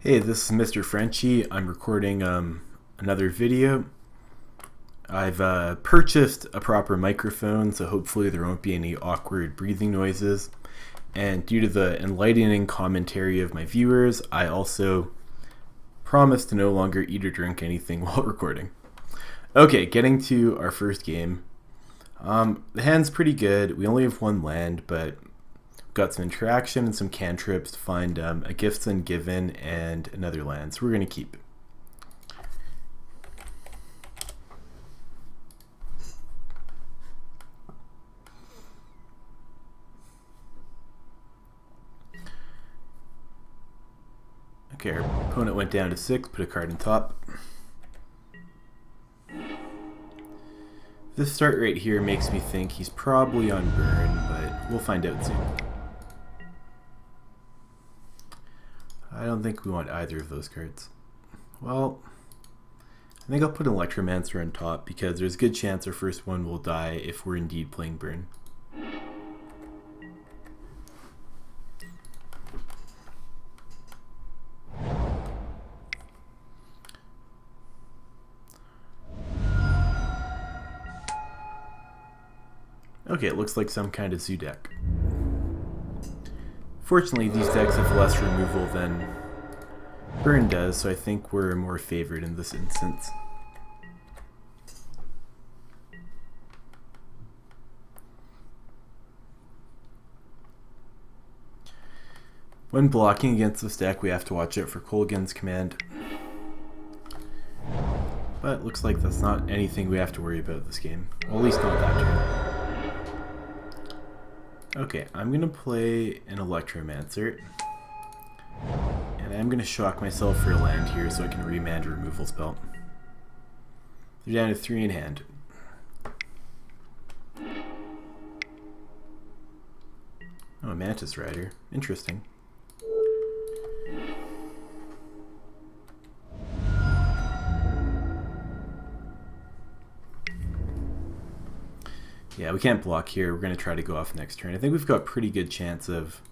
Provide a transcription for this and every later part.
Hey, this is Mr. Frenchie. I'm recording another video. I've purchased a proper microphone, so hopefully there won't be any awkward breathing noises. And due to the enlightening commentary of my viewers, I also promise to no longer eat or drink anything while recording. Okay, getting to our first game. The hand's pretty good. We only have one land, but got some interaction and some cantrips to find a Gifts Ungiven and another land, so we're going to keep. Okay, our opponent went down to 6, put a card in top. This start right here makes me think he's probably on burn, but we'll find out soon. I don't think we want either of those cards. Well, I think I'll put an Electromancer on top because there's a good chance our first one will die if we're indeed playing burn. Okay, it looks like some kind of zoo deck. Fortunately, these decks have less removal than burn does, so I think we're more favored in this instance. When blocking against this deck, we have to watch out for Kolaghan's Command. But looks like that's not anything we have to worry about this game. Well, at least not that turn. Okay, I'm going to play an Electromancer. And I'm going to shock myself for a land here so I can remand a removal spell. They're down to 3 in hand. Oh, a Mantis Rider. Interesting. Yeah, we can't block here. We're going to try to go off next turn. I think we've got a pretty good chance of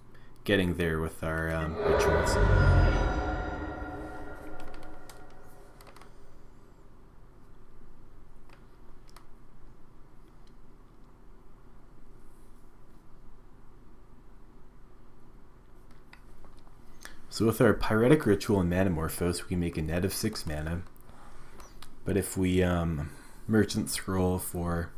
getting there with our rituals. So with our Pyretic Ritual and Manamorphose, we can make a net of 6 mana. But if we Merchant Scroll for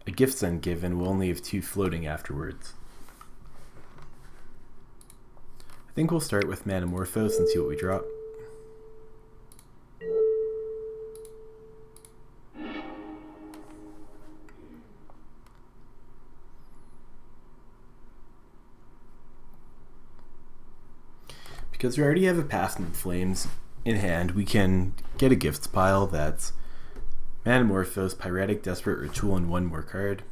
a Gifts Ungiven, we'll only have 2 floating afterwards. I think we'll start with Manamorphose and see what we drop. Because we already have a Past in Flames in hand, we can get a Gifts pile that's Manamorphose, Pyretic, Desperate Ritual, and 1 more card.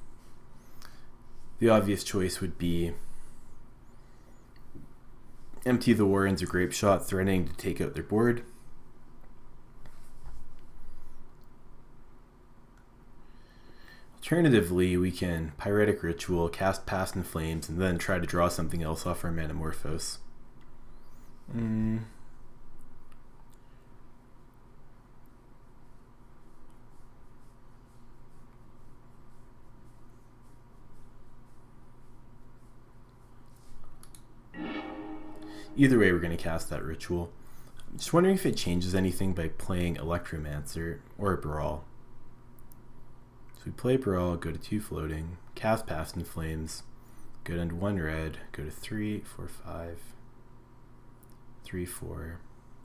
The obvious choice would be Empty the Warrens or Grape Shot, threatening to take out their board. Alternatively, we can Pyretic Ritual, cast Past in Flames, and then try to draw something else off our Manamorphose. Either way, we're going to cast that ritual. I'm just wondering if it changes anything by playing Electromancer or Brawl. So we play Brawl, go to 2 floating, cast Past in Flames, go down to 1 red, go to 3, 4, 5, 3, 4,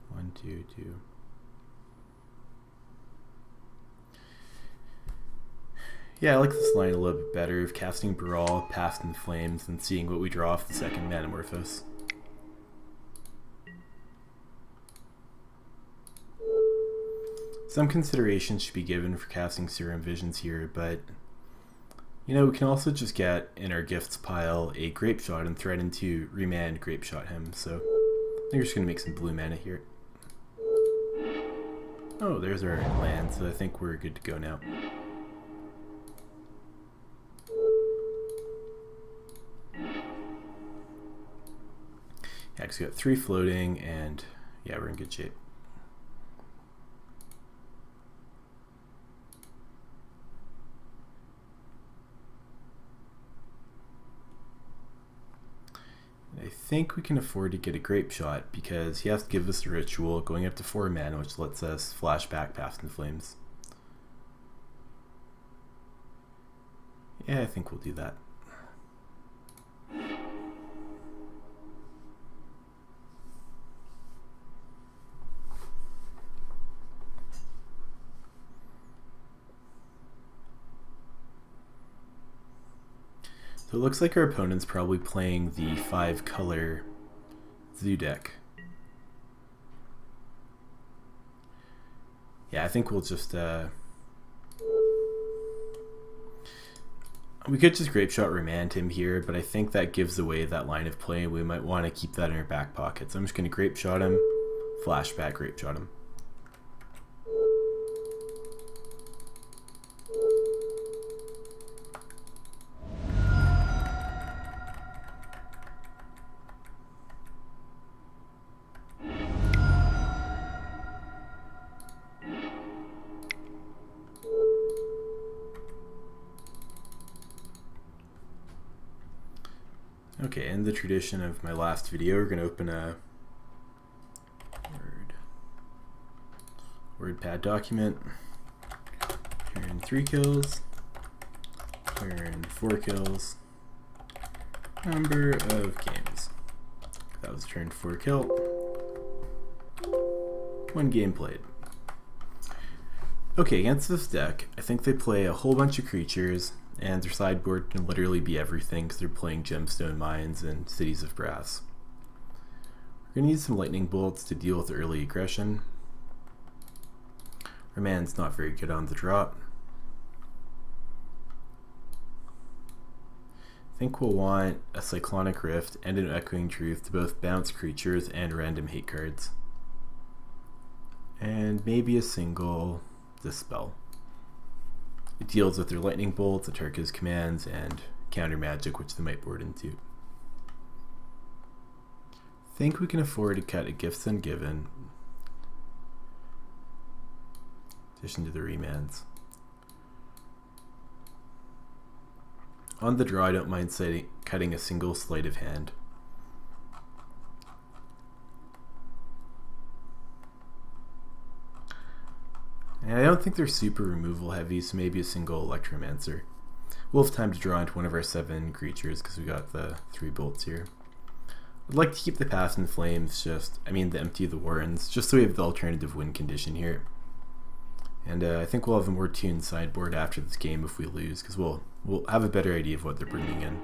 1, 2, 2. Yeah, I like this line a little bit better of casting Brawl, Past in Flames, and seeing what we draw off the second Manamorphose. Some consideration should be given for casting Serum Visions here, but you know, we can also just get in our gifts pile a Grape Shot and threaten to remand Grape Shot him, so I think we're just going to make some blue mana here. Oh, there's our land, so I think we're good to go now. Yeah, because we got 3 floating, and yeah, we're in good shape. I think we can afford to get a grape shot because he has to give us a ritual going up to 4 mana, which lets us flash back past the flames. Yeah, I think we'll do that. So it looks like our opponent's probably playing the 5-color Zoo deck. Yeah, I think we'll just we could just Grape Shot Remand him here, but I think that gives away that line of play. We might want to keep that in our back pocket. So I'm just going to Grape Shot him, flashback, Grape Shot him. Okay, in the tradition of my last video, we're going to open a WordPad document. Turn 3 kills. Turn 4 kills. Number of games. That was turn 4 kill. 1 game played. Okay, against this deck, I think they play a whole bunch of creatures, and their sideboard can literally be everything because they're playing Gemstone Mines and Cities of Brass. We're going to use some Lightning Bolts to deal with early aggression. Our man's not very good on the drop. I think we'll want a Cyclonic Rift and an Echoing Truth to both bounce creatures and random hate cards. And maybe a single Dispel. It deals with their Lightning Bolts, Atarka's commands, and counter magic, which they might board into. I think we can afford to cut a Gifts Ungiven, in addition to the remands. On the draw, I don't mind cutting a single Sleight of Hand. And I don't think they're super removal heavy, so maybe a single Electromancer. We'll have time to draw into one of our 7 creatures because we got the 3 bolts here. I'd like to keep the Past in Flames, the Empty the Warrens, just so we have the alternative win condition here. And I think we'll have a more tuned sideboard after this game if we lose, because we'll have a better idea of what they're bringing in.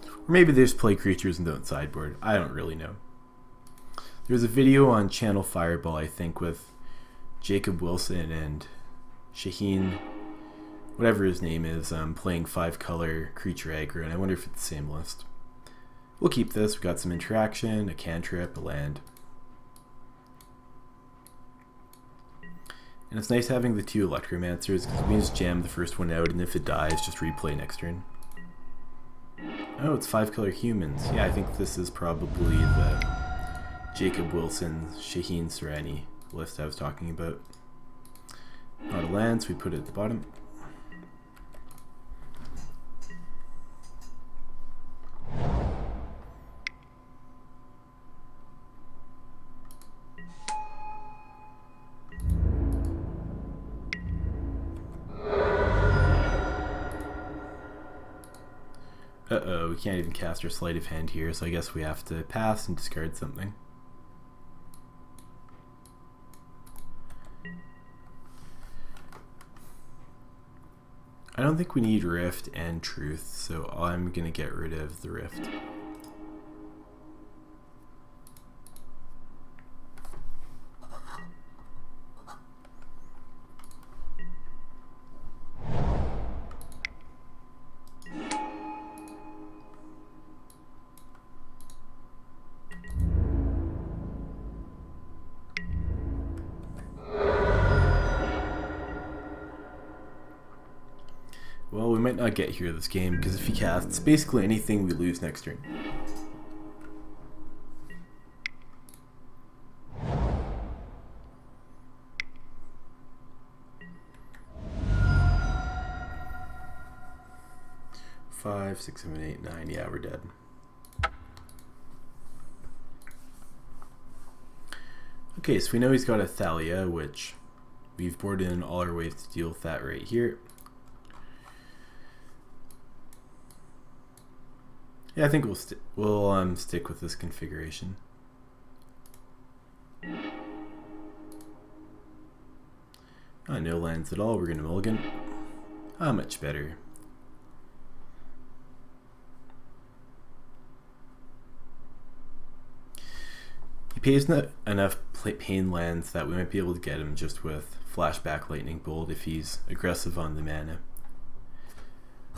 Or maybe they just play creatures and don't sideboard. I don't really know. There's a video on Channel Fireball, I think, with Jacob Wilson and Shaheen, whatever his name is, playing 5-color creature aggro, and I wonder if it's the same list. We'll keep this. We've got some interaction, a cantrip, a land. And it's nice having the 2 Electromancers because we just jam the first one out, and if it dies, just replay next turn. Oh, it's 5-color humans. Yeah, I think this is probably the Jacob Wilson, Shaheen Sarani list I was talking about. Not a land, so we put it at the bottom. Uh-oh, we can't even cast our Sleight of Hand here, so I guess we have to pass and discard something. I don't think we need Rift and Truth, so I'm going to get rid of the Rift. Well, we might not get here this game, because if he casts basically anything, we lose next turn. 5, 6, 7, 8, 9. Yeah, we're dead. Okay, so we know he's got a Thalia, which we've boarded in all our ways to deal with that right here. Yeah, I think we'll stick with this configuration. No lands at all. We're gonna mulligan. Much better. He pays enough pain lands that we might be able to get him just with Flashback Lightning Bolt if he's aggressive on the mana.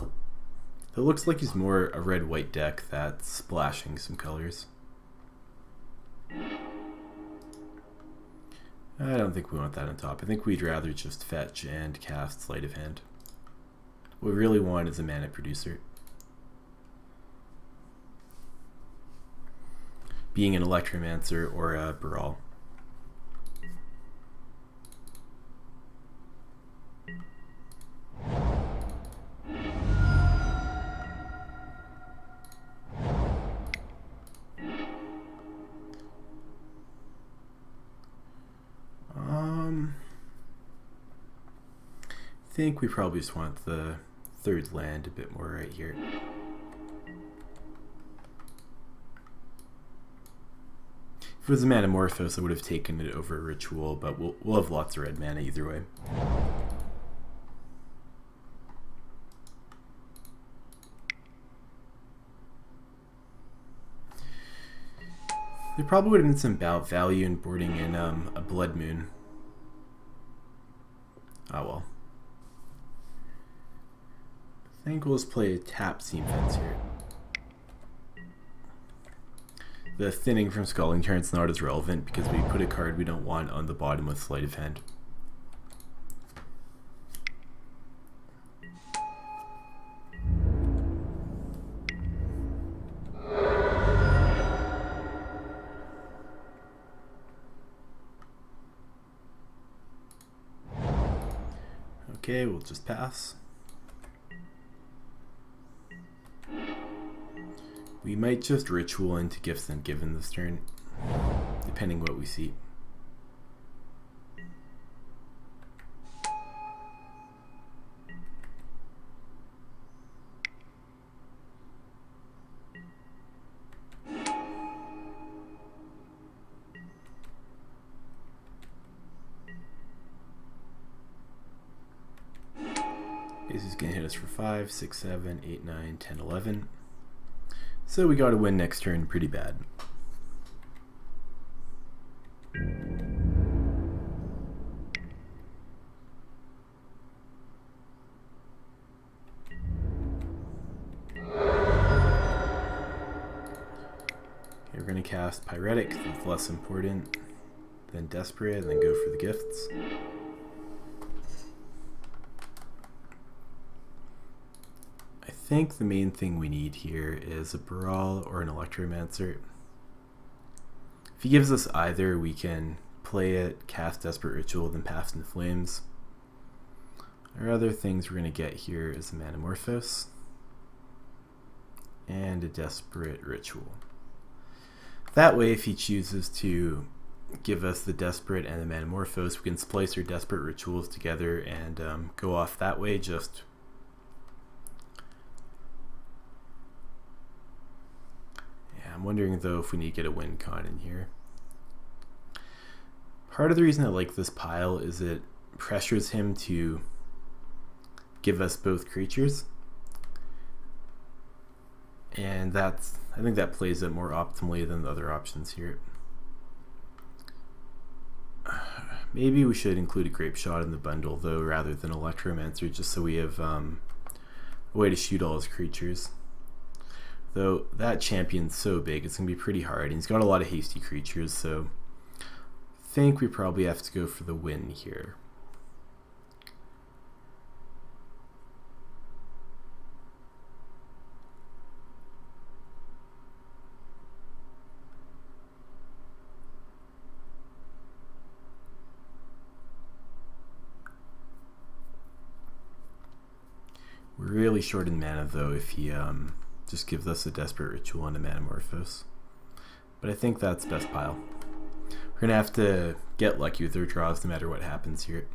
It looks like he's more a red-white deck that's splashing some colors. I don't think we want that on top. I think we'd rather just fetch and cast Sleight of Hand. What we really want is a mana producer. Being an Electromancer or a Baral. I think we probably just want the third land a bit more right here. If it was a Manamorphose, I would have taken it over a Ritual, but we'll have lots of red mana either way. There probably would have been some value in boarding in a Blood Moon. Oh well. I think we'll just play a tap Seam Fence here. The thinning from Scalding Torrent's not as relevant because we put a card we don't want on the bottom with Sleight of Hand. Okay, we'll just pass. We might just Ritual into Gifts and Given this turn, depending what we see. This is going to hit us for 5, 6, 7, 8, 9, 10, 11. So we got to win next turn pretty bad. Okay, we're going to cast Pyretic, that's less important, then Desperate, and then go for the gifts. I think the main thing we need here is a Baral or an Electromancer. If he gives us either, we can play it, cast Desperate Ritual, then Pass into Flames. Our other things we're going to get here is a Manamorphose and a Desperate Ritual. That way, if he chooses to give us the Desperate and the Manamorphose, we can splice our Desperate Rituals together and go off that way. Just I'm wondering though if we need to get a win con in here. Part of the reason I like this pile is it pressures him to give us both creatures, and I think that plays it more optimally than the other options here. Maybe we should include a Grape Shot in the bundle though rather than Electromancer, just so we have a way to shoot all his creatures. Though that champion's so big, it's going to be pretty hard. And he's got a lot of hasty creatures, so I think we probably have to go for the win here. We're really short in mana though if he just gives us a Desperate Ritual and a Manamorphose. But I think that's best pile. We're gonna have to get lucky with our draws no matter what happens here.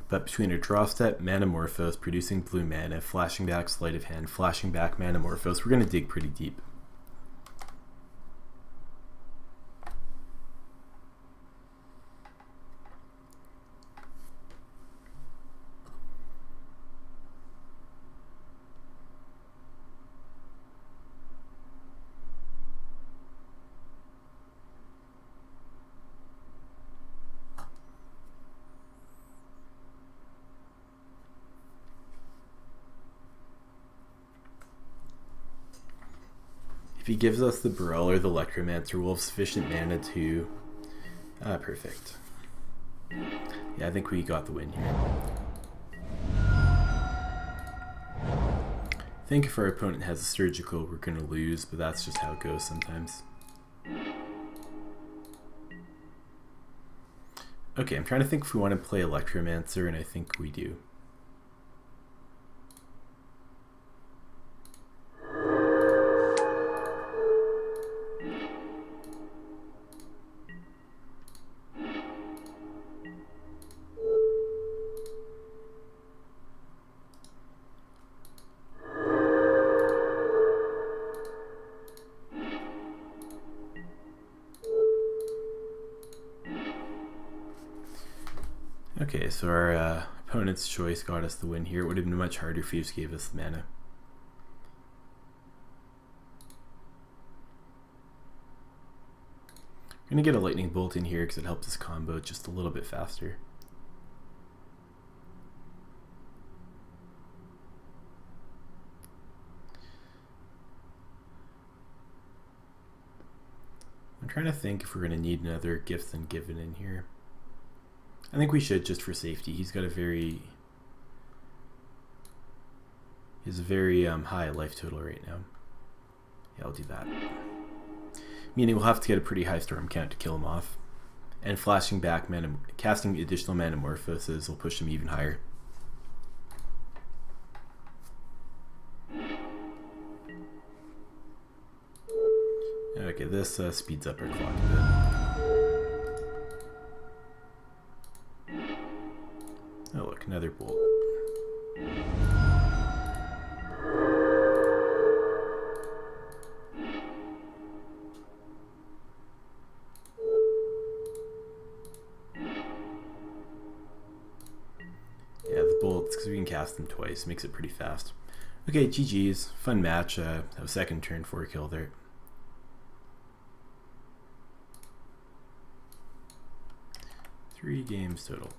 But between a draw step, Manamorphose, producing blue mana, flashing back Sleight of Hand, flashing back Manamorphose, we're going to dig pretty deep. If he gives us the Burrell or the Electromancer, we'll have sufficient mana to... perfect. Yeah, I think we got the win here. I think if our opponent has a Surgical, we're going to lose, but that's just how it goes sometimes. Okay, I'm trying to think if we want to play Electromancer, and I think we do. Okay, so our opponent's choice got us the win here. It would have been much harder if he just gave us the mana. I'm going to get a Lightning Bolt in here because it helps us combo just a little bit faster. I'm trying to think if we're going to need another Gift and Given in here. I think we should, just for safety. He's got a very high life total right now. Yeah, I'll do that. Meaning we'll have to get a pretty high storm count to kill him off. And flashing back mana, casting additional Manamorphoses will push him even higher. Okay, this speeds up our clock a bit. Oh look, another bolt. Yeah, the bolts, because we can cast them twice, makes it pretty fast. Okay, GG's. Fun match. That was second turn, 4 kill there. 3 games total.